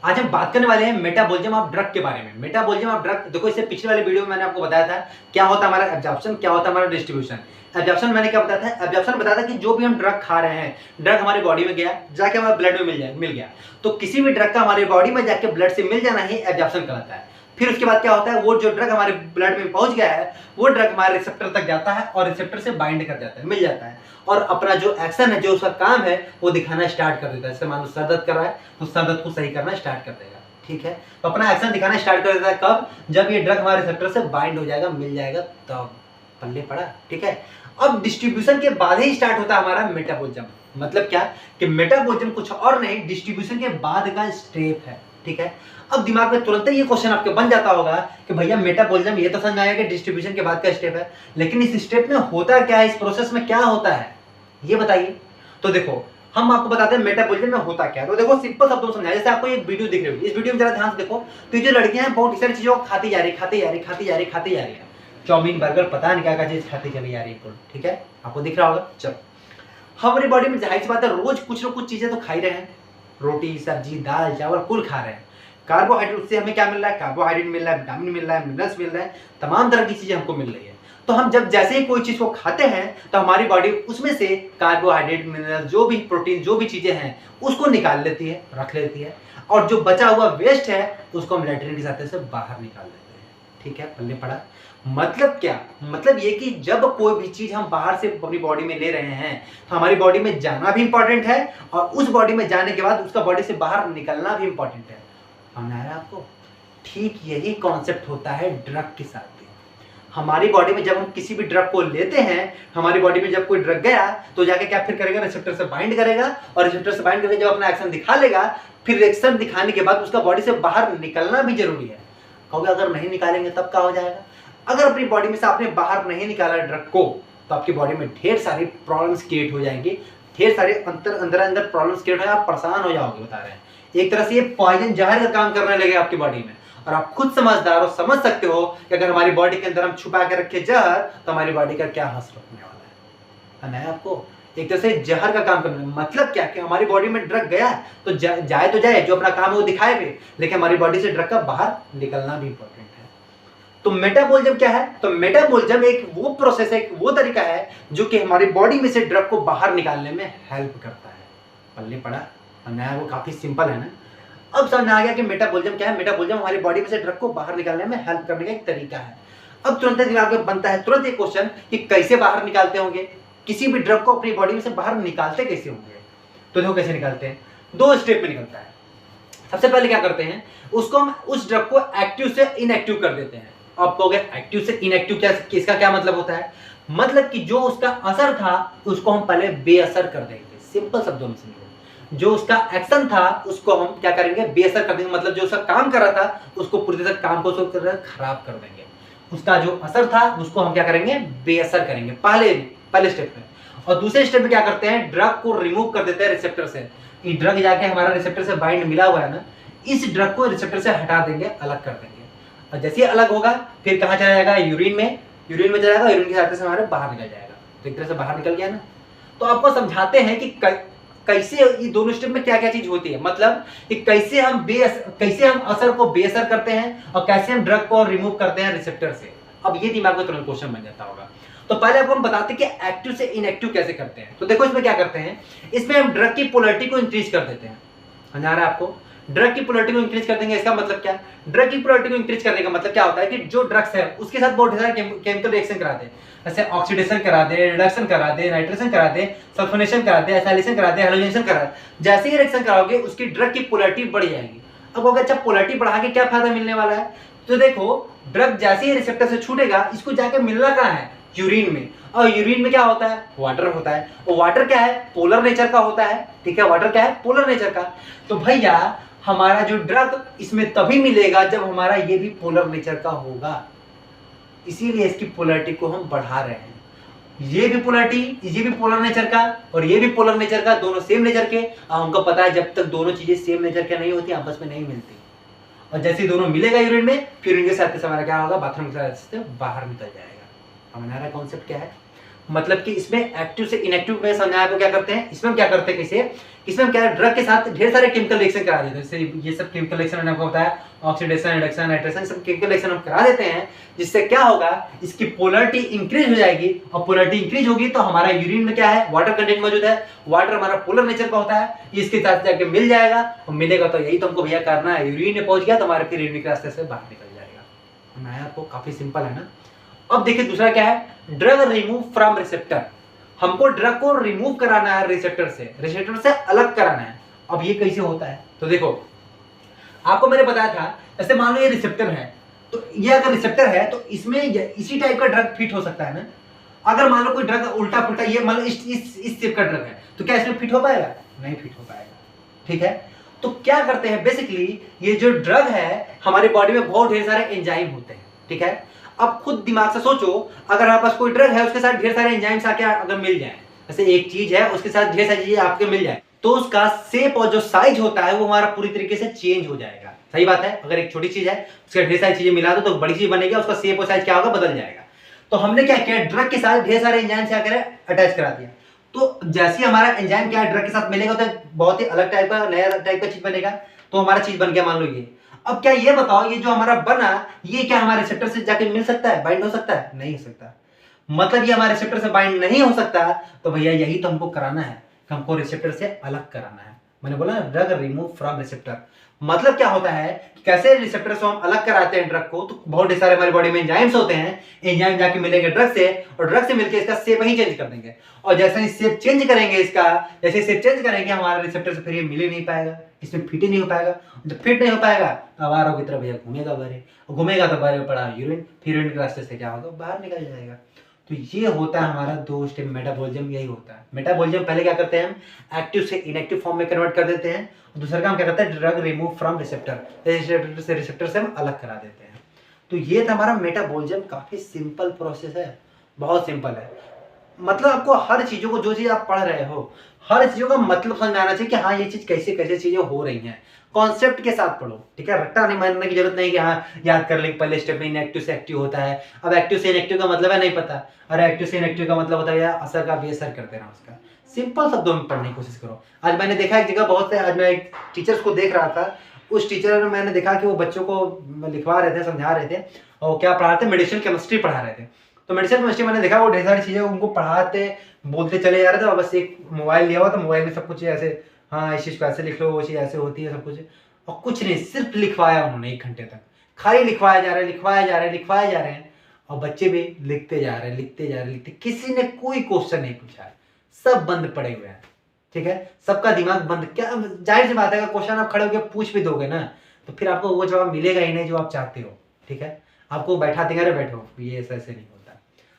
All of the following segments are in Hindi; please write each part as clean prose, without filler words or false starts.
आज हम बात करने वाले हैं मेटाबॉलिज्म ऑफ ड्रग के बारे में। मेटाबॉलिज्म ऑफ ड्रग, देखो इससे पिछले वाले वीडियो में मैंने आपको बताया था क्या होता है हमारा एब्जॉर्प्शन, क्या होता है हमारा डिस्ट्रीब्यूशन। एब्जॉर्प्शन मैंने क्या बताया था, एब्जॉर्प्शन बताया था कि जो भी हम ड्रग खा रहे हैं, ड्रग हमारी बॉडी में गया, जाके हमारे ब्लड में मिल गया। तो किसी भी ड्रग का हमारी बॉडी में जाके ब्लड से मिल जाना ही एब्जॉर्प्शन कहलाता है। फिर उसके बाद क्या होता है, वो जो ड्रग हमारे ब्लड में पहुंच गया है, वो ड्रग हमारे रिसेप्टर तक जाता है और रिसेप्टर से बाइंड कर जाता है, मिल जाता है, और अपना जो एक्शन है, जो उसका काम है, वो दिखाना स्टार्ट कर देता है। जैसे मान लो सर दर्द कर रहा है तो सर दर्द को सही करना स्टार्ट कर देगा। ठीक है, तो अपना एक्शन दिखाना स्टार्ट कर देता है कब, जब ये ड्रग हमारे रिसेप्टर से बाइंड हो जाएगा, मिल जाएगा, तब पल्ले पड़ा। ठीक है, अब डिस्ट्रीब्यूशन के बाद ही स्टार्ट होता है हमारा मेटाबॉलिज्म। मतलब क्या कि मेटाबॉलिज्म कुछ और नहीं, डिस्ट्रीब्यूशन के बाद का स्टेप है। ठीक है, अब दिमाग में तुरंत ये क्वेश्चन आपके बन जाता होगा कि भैया मेटाबॉलिज्म ये तो समझ आया कि डिस्ट्रीब्यूशन के बाद का स्टेप है, लेकिन इस स्टेप में होता क्या है, इस प्रोसेस में क्या होता है, ये बताइए। तो देखो हम आपको बताते हैं मेटाबॉलिज्म में होता क्या है। तो देखो सिंपल शब्दों में समझाया, जैसे आपको एक वीडियो दिख रही होगी, इस वीडियो में जरा ध्यान से देखो, तो ये जो लड़कियां हैं बहुत सारी चीजों को खाती जा रही है, चाउमीन बर्गर पता नहीं क्या क्या चीज खाती चली जा रही है। ठीक है, आपको दिख रहा होगा। चलो, हमारी बॉडी में जाहिर सी बात है रोज कुछ ना कुछ चीजें तो खा ही रहे हैं, रोटी सब्जी दाल चावल कुल खा रहे हैं। कार्बोहाइड्रेट से हमें क्या मिल रहा है, कार्बोहाइड्रेट मिल रहा है, विटामिन मिल रहा है, मिनरल्स मिल रहे हैं, तमाम तरह की चीजें हमको मिल रही है। तो हम जब जैसे ही कोई चीज को खाते हैं तो हमारी बॉडी उसमें से कार्बोहाइड्रेट मिनरल जो भी प्रोटीन जो भी चीजें हैं उसको निकाल लेती है, रख लेती है, और जो बचा हुआ वेस्ट है उसको हम लैट्रिन के साथ से बाहर निकाल देते हैं। ठीक है, पल्ले पड़ा। मतलब क्या, मतलब ये कि जब कोई भी चीज हम बाहर से अपनी बॉडी में ले रहे हैं तो हमारी बॉडी में जाना भी इंपॉर्टेंट है, और उस बॉडी में जाने के बाद उसका बॉडी से बाहर निकलना भी इंपॉर्टेंट है। समझ आ रहा है आपको? ठीक यही कॉन्सेप्ट होता है ड्रग के साथ भी। हमारी बॉडी में जब हम किसी भी ड्रग को लेते हैं, हमारी बॉडी में जब कोई ड्रग गया तो जाके क्या फिर करेगा, रिसेप्टर से बाइंड करेगा, और रिसेप्टर से बाइंड करके जब अपना एक्शन दिखा लेगा, फिर एक्शन दिखाने के बाद उसका बॉडी से बाहर निकलना भी जरूरी है। कहोगे अगर नहीं निकालेंगे तब क्या हो जाएगा? अगर अपनी बॉडी में से आपने बाहर नहीं निकाला ड्रग को, तो आपकी बॉडी में ढेर सारी प्रॉब्लम्स क्रिएट हो जाएंगी, ढेर सारे अंदर प्रॉब्लम्स क्रिएट हो जाएंगे, आप परेशान हो जाओगे। बता रहे हैं एक तरह से ये पॉइजन जहर का काम करने लगेगा आपकी बॉडी में, और आप खुद समझदार हो, समझ सकते हो कि अगर हमारी बॉडी के अंदर हम छुपा के रखे जहर तो हमारी बॉडी का क्या हश्र होने वाला है ना। आपको एक तरह से जहर का काम करना, मतलब क्या कि हमारी बॉडी में ड्रग गया तो जाए तो जाए, जो अपना काम है वो दिखाए भी, लेकिन हमारी बॉडी से ड्रग का बाहर निकलना भी इंपॉर्टेंट है। तो मेटाबॉलिज्म क्या है? तो मेटाबॉलिज्म एक वो प्रोसेस है, एक वो तरीका है जो कि हमारी बॉडी में से ड्रग को बाहर निकालने में हेल्प करता है। पल्ले पड़ा नया, वो काफी सिंपल है ना। अब समझ आ गया कि मेटाबॉलिज्म क्या है। मेटाबॉलिज्म हमारी बॉडी में से ड्रग को बाहर निकालने में हेल्प करने का एक तरीका है। अब तुरंत दिमाग में बनता है तुरंत एक क्वेश्चन कि कैसे बाहर निकालते होंगे, किसी भी ड्रग को अपनी बॉडी में से बाहर निकालते कैसे होंगे? तो देखो कैसे निकालते हैं, दो स्टेप में निकलता है। सबसे पहले क्या करते हैं, उसको हम उस ड्रग को एक्टिव से इनएक्टिव कर देते हैं। आप कहोगे एक्टिव से इनएक्टिव क्या, इसका क्या मतलब होता है? मतलब कि जो उसका असर था उसको हम पहले बेअसर कर देंगे। सिंपल शब्दों में समझो, जो उसका एक्शन था उसको हम क्या करेंगे, बेअसर कर देंगे। मतलब जो उसका काम कर रहा था उसको पूरी तरह काम को खराब कर देंगे। उसका जो असर था उसको हम क्या करेंगे, बेअसर करेंगे, पहले स्टेप में। और दूसरे स्टेप में क्या करते हैं, ड्रग को रिमूव कर देते हैं रिसेप्टर से। ये ड्रग जाके हमारा रिसेप्टर से बाइंड मिला हुआ है ना, इस ड्रग को रिसेप्टर से हटा देंगे, अलग कर देंगे। और जैसे अलग होगा फिर कहाँ चला जाएगा, यूरिन में चला जाएगा, यूरिन के साथ से हमारे बाहर निकल जाएगा। तो एक तरह से बाहर निकल गया ना। तो आपको समझाते हैं कि कैसे ये दोनों स्टेप में क्या क्या चीज होती है, मतलब कि कैसे हम असर को बेअसर करते हैं और कैसे हम ड्रग को रिमूव करते हैं रिसेप्टर से। अब ये दिमाग में तुरंत क्वेश्चन बन जाता होगा। तो पहले आपको हम बताते हैं कि एक्टिव से इनएक्टिव कैसे करते हैं। तो देखो इसमें क्या करते हैं, इसमें हम ड्रग की पोलैरिटी को इंक्रीज कर देते हैं। समझ आ रहा है आपको? ड्रग की पोलैरिटी को इंक्रीज कर देंगे, इसका मतलब क्या? ड्रग की पोलैरिटी को इंक्रीज करने का मतलब क्या होता है कि जो ड्रग्स है उसके साथ बहुत सारे केमिकल रिएक्शन करा दे, जैसे ऑक्सीडेशन करा दे, रिडक्शन करा दे, नाइट्रेशन करा दे, सल्फोनेशन करा दे, एसाइलेशन करा दे, हैलोजेनेशन करा दे। जैसे ही रिएक्शन कराओगे उसकी ड्रग की पोलैरिटी बढ़ जाएगी। अब होगा अच्छा पोलैरिटी बढ़ा के क्या फायदा मिलने वाला है? तो देखो ड्रग जैसे ही रिसेप्टर से छूटेगा इसको जाके मिलना कहाँ है, यूरिन में। और यूरिन में क्या होता है, वाटर होता है। और वाटर क्या है, पोलर नेचर का होता है। ठीक है, वाटर क्या है, पोलर नेचर का। तो भैया हमारा जो ड्रग इसमें तभी मिलेगा जब हमारा ये भी पोलर नेचर का होगा, इसीलिए इसकी पोलैरिटी को हम बढ़ा रहे हैं। ये भी पोलर नेचर का और ये भी पोलर नेचर का, दोनों सेम नेचर के। हमको पता है जब तक दोनों चीजें सेम नेचर के नहीं होती आपस में नहीं मिलती। और जैसे दोनों मिलेगा यूरिन में, फिर यूरिन के साथ हमारा क्या होगा, बाथरूम के साथ बाहर निकल जाएगा। समझ आ रहा है कॉन्सेप्ट क्या है? मतलब कि इसमें एक्टिव से इनएक्टिव में समझाया आपको क्या करते हैं। इसमें हम क्या करते हैं, कैसे इसमें हम क्या ड्रग के साथ ढेर सारे केमिकल रिएक्शन करा देते हैं। जैसे ये सब केमिकल रिएक्शन मैंने आपको बताया, ऑक्सीडेशन, रिडक्शन, नाइट्रेशन, सब केमिकल रिएक्शन हम करा देते हैं, जिससे क्या होगा, इसकी पोलरिटी इंक्रीज हो जाएगी। और पोलरिटी इंक्रीज होगी तो हमारा यूरिन में क्या है, वाटर कंटेंट मौजूद है। वाटर हमारा पोलर नेचर का होता है, इसके साथ जाके मिल जाएगा, और मिलेगा तो यही तो हमको भैया करना है। यूरिन में पहुंच गया तो हमारे फिर यूरिन के रास्ते से बाहर निकल जाएगा। मैं आपको काफी सिंपल है ना। अब देखिए दूसरा क्या है, ड्रग रिमूव फ्रॉम रिसेप्टर। हमको ड्रग को रिमूव कराना है रिसेप्टर से अलग कराना है। अब ये कैसे होता है, तो देखो आपको मैंने बताया था, जैसे मान लो ये रिसेप्टर है, तो ये अगर रिसेप्टर है तो इसमें इसी टाइप का ड्रग फिट हो सकता है ना। अगर मान लो कोई ड्रग उल्टा पुल्टा, ये मान लो इस टाइप का ड्रग है, तो क्या इसमें फिट हो पाएगा, नहीं फिट हो पाएगा। ठीक है, तो क्या करते हैं बेसिकली, ये जो ड्रग है हमारी बॉडी में बहुत ढेर सारे एंजाइम होते हैं। ठीक है, अब खुद दिमाग से सोचो, अगर आपके पास कोई ड्रग है उसके साथ ढेर सारे एंजाइम्स आके अगर मिल जाए, जैसे एक चीज है उसके साथ ढेर सारी चीजें आपके मिल जाए, तो उसका शेप और जो साइज होता है वो हमारा पूरी तरीके से चेंज हो जाएगा। सही बात है, अगर एक छोटी चीज है उसके ढेर सारी चीजें मिला दो तो बड़ी चीज बनेगी, उसका शेप और साइज क्या होगा, बदल जाएगा। तो हमने क्या किया, ड्रग के साथ ढेर सारे एंजाइम से आकर अटैच करा दिया। तो जैसे हमारा एंजाइम क्या ड्रग के साथ मिलेगा तो बहुत ही अलग टाइप का, नया टाइप का चीज बनेगा। तो हमारा चीज बन गया, मान लो ये। अब क्या ये बताओ, ये जो हमारा बना, ये क्या हमारे रिसेप्टर से जाके मिल सकता है, बाइंड हो सकता है, नहीं हो सकता। मतलब ये हमारे रिसेप्टर से बाइंड नहीं हो सकता, तो भैया यही तो हमको कराना है, हमको रिसेप्टर से अलग कराना है। मैंने बोला ना, ड्रग रिमूव फ्रॉम रिसेप्टर। मतलब क्या होता है, कैसे रिसेप्टर से हम अलग कराते हैं ड्रग को, तो बहुत सारे हमारी बॉडी में एंजाइम्स होते हैं, एंजाइम जाके मिलेंगे ड्रग से, और ड्रग से मिलकर इसका शेप ही चेंज कर देंगे। और जैसे ही शेप चेंज करेंगे इसका, जैसे शेप चेंज करेंगे हमारे रिसेप्टर से, फिर ये मिल ही नहीं पाएगा, इसमें फिट ही नहीं हो पाएगा। जब फिट नहीं हो पाएगा तो आवारों की तरह भैया घूमेगा बारे, घूमेगा तो बारे में पड़ा यूरिन, फिर यूरिन के रास्ते से क्या होगा, बाहर निकल जाएगा। तो ये होता है हमारा 2 स्टेप मेटाबॉलिज्म, यही होता है। मेटाबॉलिज्म पहले क्या करते हैं हम, एक्टिव से इनएक्टिव फॉर्म में कन्वर्ट कर देते हैं, और दूसरा काम क्या करता है, drug remove from receptor, receptor से हम अलग करा देते हैं। तो ये था हमारा मेटाबॉलिज्म। काफी सिंपल प्रोसेस है, बहुत सिंपल है। मतलब आपको हर चीजों को, जो चीज आप पढ़ रहे हो, हर चीजों का मतलब समझ में आना चाहिए कि हाँ ये चीज कैसे कैसे चीजें हो रही हैं। कॉन्सेप्ट के साथ पढ़ो, ठीक है, रट्टा नहीं मारने की जरूरत नहीं कि हाँ याद कर ले पहले स्टेप में इनएक्टिव से एक्टिव होता है। अब एक्टिव से इनएक्टिव का मतलब है नहीं पता, अरे एक्टिव से इनएक्टिव का मतलब होता है यार असर का बेअसर कर देना उसका। सिंपल शब्दों में पढ़ने की कोशिश करो। आज मैंने देखा एक जगह बहुत से, आज मैं एक टीचर्स को देख रहा था, उस टीचर ने मैंने देखा कि वो बच्चों को लिखवा रहे थे, समझा रहे थे, और क्या पढ़ा रहे थे, मेडिसिन केमिस्ट्री पढ़ा रहे थे। तो मेडिसिन केमिस्ट्री मैंने देखा वो ढेर सारी चीजें उनको पढ़ाते बोलते चले जा रहे थे, और बस एक मोबाइल लिया हुआ था, मोबाइल में सब कुछ ऐसे, हाँ इस चीज को ऐसे लिख लो, वो चीज ऐसे होती है, सब कुछ, और कुछ नहीं, सिर्फ लिखवाया उन्होंने 1 घंटे तक, खाली लिखवाया जा रहे हैं, लिखवाया जा रहे हैं, लिखवाया जा रहे हैं, और बच्चे भी लिखते जा रहे हैं, लिखते जा रहे हैं, लिखते, किसी ने कोई क्वेश्चन नहीं पूछा है, सब बंद पड़े हुए हैं। ठीक है, सबका दिमाग बंद। क्या जाहिर सी बात है, अगर क्वेश्चन आप खड़े होकर पूछ भी दोगे ना, तो फिर आपको वो जवाब मिलेगा ही नहीं जो आप चाहते हो। ठीक है, आपको बैठा देंगे, अरे बैठो, ये ऐसे नहीं होता।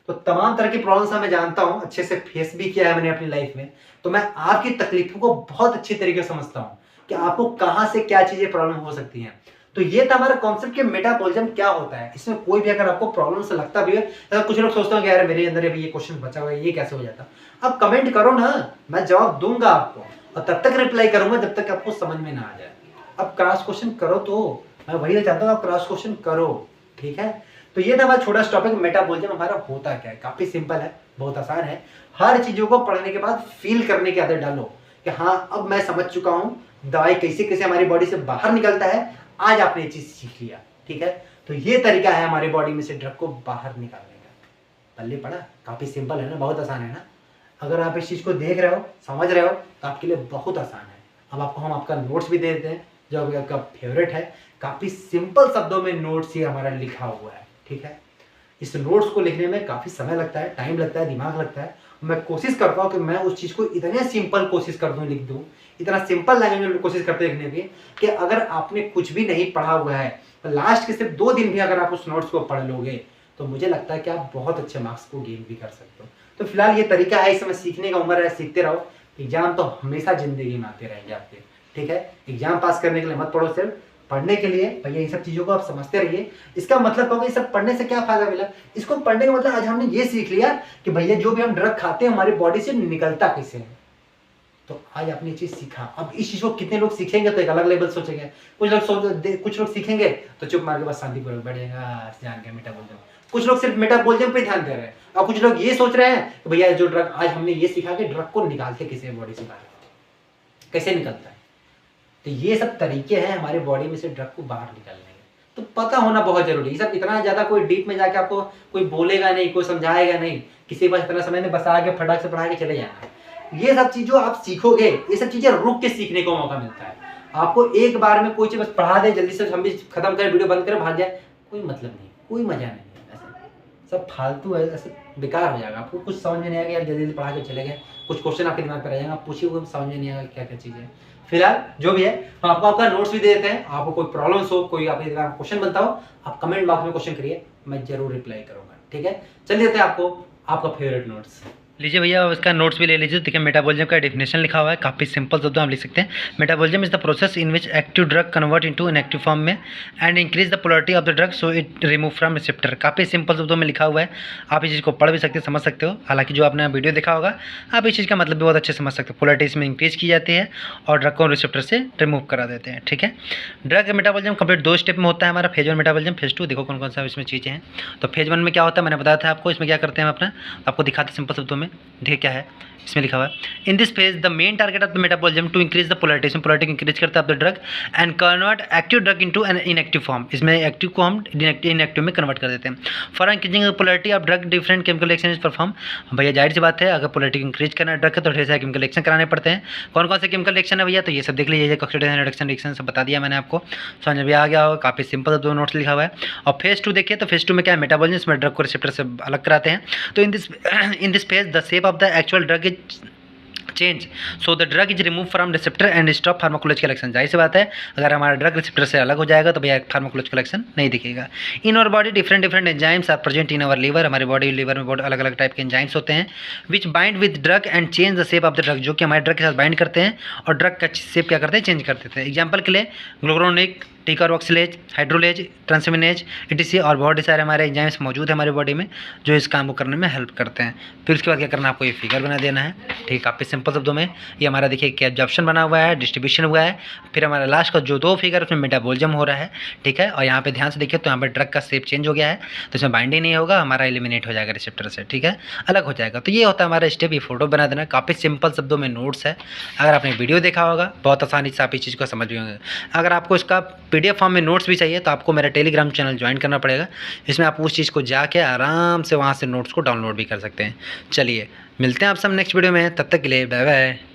तो तमाम तरह की प्रॉब्लम्स मैं जानता हूँ, अच्छे से फेस भी किया है मैंने अपनी लाइफ में, तो मैं आपकी तकलीफों को बहुत अच्छी तरीके से समझता हूँ कि आपको कहाँ से क्या चीजें प्रॉब्लम हो सकती हैं। तो ये था हमारा कॉन्सेप्ट कि मेटाबॉलिज्म क्या होता है। इसमें कोई भी अगर आपको प्रॉब्लम से लगता भी है, तो कुछ लोग सोचते हैं कि यार मेरे अंदर ये क्वेश्चन बचा हुआ है, ये कैसे हो जाता, अब कमेंट करो ना, मैं जवाब दूंगा आपको, और तब तक रिप्लाई करूंगा जब तक आपको समझ में ना आ जाए। अब क्रॉस क्वेश्चन करो, तो मैं वही चाहता हूँ आप क्रॉस क्वेश्चन करो। ठीक है, तो ये था हमारा छोटा सा टॉपिक, मेटाबॉलिज्म हमारा होता क्या है। काफी सिंपल है, बहुत आसान है। हर चीजों को पढ़ने के बाद फील करने की आदत डालो कि हाँ अब मैं समझ चुका हूँ दवाई कैसे कैसे हमारी बॉडी से बाहर निकलता है, आज आपने ये चीज सीख लिया। ठीक है, तो ये तरीका है हमारी बॉडी में से ड्रग को बाहर निकालने का। पल्ले पड़ा, काफी सिंपल है ना, बहुत आसान है ना। अगर आप इस चीज को देख रहे हो, समझ रहे हो, तो आपके लिए बहुत आसान है। अब आपको हम आपका नोट्स भी दे देते हैं जो आपका फेवरेट है। काफी सिंपल शब्दों में नोट्स ही हमारा लिखा हुआ है। ठीक है, इस नोट्स को लिखने में काफी समय लगता है, टाइम लगता है, दिमाग लगता है। मैं कोशिश करता हूँ कि मैं उस चीज को इतने सिंपल कोशिश कर दूं, लिख दूं, इतना सिंपल लैंग्वेज में कोशिश करते लिखने की कि अगर आपने कुछ भी नहीं पढ़ा हुआ है तो लास्ट के सिर्फ 2 दिन भी अगर आप उस नोट्स को पढ़ लोगे तो मुझे लगता है कि आप बहुत अच्छे मार्क्स को गेन भी कर सकते हो। तो फिलहाल ये तरीका है, इस समय सीखने का उम्र है, सीखते रहो। एग्जाम तो हमेशा जिंदगी में आते रहेंगे आपके। ठीक है, एग्जाम पास करने के लिए मत पढ़ो, सिर्फ पढ़ने के लिए भैया ये सब चीजों को आप समझते रहिए। इसका मतलब होगा ये सब पढ़ने से क्या फायदा मिला, इसको पढ़ने का मतलब आज हमने ये सीख लिया कि भैया जो भी हम ड्रग खाते हैं हमारी बॉडी से निकलता कैसे है। तो आज आपने ये चीज़ सीखा। अब इस चीज़ को कितने लोग सीखेंगे तो एक अलग लेवल सोचेंगे, कुछ लोग सीखेंगे तो चुप मार के बस शांतिपूर्वक बैठ जाएगा, जान के मेटाबॉलिज्म। कुछ लोग सिर्फ मेटाबॉलिज्म पे ध्यान दे रहे हैं और कुछ लोग ये सोच रहे हैं कि भैया जो ड्रग आज हमने ये सीखा कि ड्रग को निकालते किसी बॉडी से बाहर, कैसे निकलता है। तो ये सब तरीके हैं हमारे बॉडी में से ड्रग को बाहर निकालने के, तो पता होना बहुत जरूरी है। सब इतना ज़्यादा कोई डीप में जाके आपको कोई बोलेगा नहीं, कोई समझाएगा नहीं, किसी के पास इतना समय नहीं, बस आके फटाक से पढ़ा के चले जाना है। ये सब चीज़ जो आप सीखोगे, ये सब चीज़ें रुक के सीखने को मौका मिलता है। आपको एक बार में कोई चीज़ बस पढ़ा दे, जल्दी से हम भी खत्म करें, वीडियो बंद करें, भाग जाए, कोई मतलब नहीं, कोई मजा नहीं है। ऐसे सब फालतू है, ऐसे बेकार हो जाएगा। आपको कुछ समझ में नहीं आएगा, यार जल्दी जल्दी पढ़ा के चले गए, कुछ क्वेश्चन आपके दिमाग पर आ जाएगा, आप पूछिए, वो समझ में नहीं आएगा क्या क्या चीज़ है। फिलहाल जो भी है हम आपको आपका नोट्स भी दे देते हैं। आपको कोई प्रॉब्लम्स हो, कोई आपके दिमाग में क्वेश्चन बनता हो, आप कमेंट बॉक्स में क्वेश्चन करिए, मैं जरूर रिप्लाई करूंगा, ठीक है। चलिए देते हैं आपको आपका फेवरेट नोट्स। लीजिए भैया, इसका नोट्स भी ले लीजिए। देखिए मेटाबॉलिज्म का डेफिनेशन लिखा हुआ है, काफ़ी सिंपल शब्दों में आप लिख सकते हैं। Metabolism is the process in which active drug convert into inactive form में and increase the polarity of the drug so it remove from receptor. काफ़ी सिंपल शब्दों में लिखा हुआ है, आप इस चीज़ को पढ़ भी सकते हैं, समझ सकते हो। हालांकि जो आपने वीडियो देखा होगा, आप इस चीज़ का मतलब भी बहुत अच्छे समझ सकते हो। पोलरिटी इसमें इंक्रीज की जाती है और ड्रग को रिसेप्टर से रिमूव करा देते हैं, ठीक है। ड्रग मेटाबॉलिज्म कंप्लीट 2 स्टेप में होता है हमारा, फेज 1 मेटाबॉलिज्म, फेज 2। देखो कौन कौन सा इसमें चीज़ें हैं। तो फेज 1 में क्या होता है मैंने बताया था आपको। इसमें क्या करते हैं हम अपना, आपको दिखाते सिंपल शब्दों में। देखिए क्या है इसमें लिखा हुआ है, in this phase the main target of the metabolism to increase the polarity. इसमें पोलरिटी को इंक्रीज करता है the drug and convert active drug into an inactive form. इसमें एक्टिव को हम इनएक्टिव में कन्वर्ट कर देते हैं। For increasing the polarity of drug different chemical reaction is perform. भैया जाहिर सी बात है, अगर पोलरिटी को इंक्रीज करना है ड्रग का तो ढेर सारे केमिकल रिएक्शन कराने पड़ते हैं। कौन कौन से केमिकल रिएक्शन है भैया, तो ये सब देख लीजिए। ऑक्सीडेशन रिडक्शन रिएक्शन सब बता दिया मैंने आपको, समझ में आ गया होगा। काफ़ी सिंपल 2 नोट्स लिखा हुआ है। और फेज 2 देखिए, तो फेज 2 में क्या है, मेटाबॉलिज्म, इसमें ड्रग को रिसेप्टर से अलग कराते हैं। तो इन this phase the shape of the actual drug is change so the drug is remove from receptor and stop pharmacological action. जाहिर सी बात है, अगर हमारा ड्रग रिसेप्टर से अलग हो जाएगा तो भैया फार्माकोलॉजिकल एक्शन नहीं दिखेगा। In our body different enzymes are present in our liver. हमारे बॉडी लीवर में बहुत अलग अलग टाइप के एंजाइम्स होते हैं which bind with drug and change the shape of the drug, जो कि हमारे ड्रग के साथ बाइंड करते हैं और ड्रग का शेप क्या करते हैं, चेंज कर देते हैं। एग्जाम्पल के लिए ग्लूकोरोनिक, टीकारोक्सिलेज, हाइड्रोलेज, ट्रांसमिनेज, etc और बहुत सारे हमारे एंजाइम्स मौजूद है हमारी बॉडी में जो इस काम को करने में हेल्प करते हैं। फिर उसके बाद क्या करना है, आपको ये फिगर बना देना है, ठीक। काफ़ी सिंपल शब्दों में ये हमारा देखिए एब्जॉर्प्शन बना हुआ है, डिस्ट्रीब्यूशन हुआ है, फिर हमारा लास्ट का जो 2 फिगर उसमें मेटाबॉलिज्म हो रहा है, ठीक है। और यहाँ पे ध्यान से देखिए तो यहाँ पर ड्रग का शेप चेंज हो गया है, तो इसमें बाइंडिंग नहीं होगा, हमारा एलिमिनेट हो जाएगा रिसेप्टर से, ठीक है, अलग हो जाएगा। तो ये होता है हमारा स्टेप। ये फोटो बना देना, काफ़ी सिंपल शब्दों में नोट्स है। अगर आपने वीडियो देखा होगा बहुत आसानी से आप इस चीज़ को समझ होंगे। अगर आपको इसका PDF फॉर्म में नोट्स भी चाहिए तो आपको मेरा टेलीग्राम चैनल ज्वाइन करना पड़ेगा। इसमें आप उस चीज़ को जाके आराम से वहाँ से नोट्स को डाउनलोड भी कर सकते हैं। चलिए मिलते हैं आप सब नेक्स्ट वीडियो में, तब तक के लिए बाय बाय।